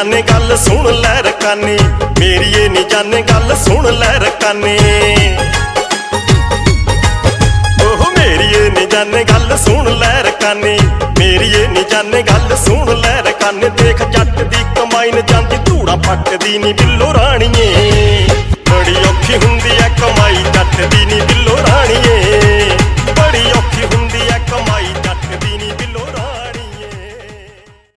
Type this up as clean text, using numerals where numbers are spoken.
जाने गल सुन लै रकानी, मेरी नी जाने गल सुन लै रकानी। ओह मेरी नी जाने गल सुन लै रकानी, मेरी नी जाने गल सुन लै रकानी। देख जट दी कमाई न जांदी धूड़ा पटदी नी बिल्लो राणीए, बड़ी औखी हुंदी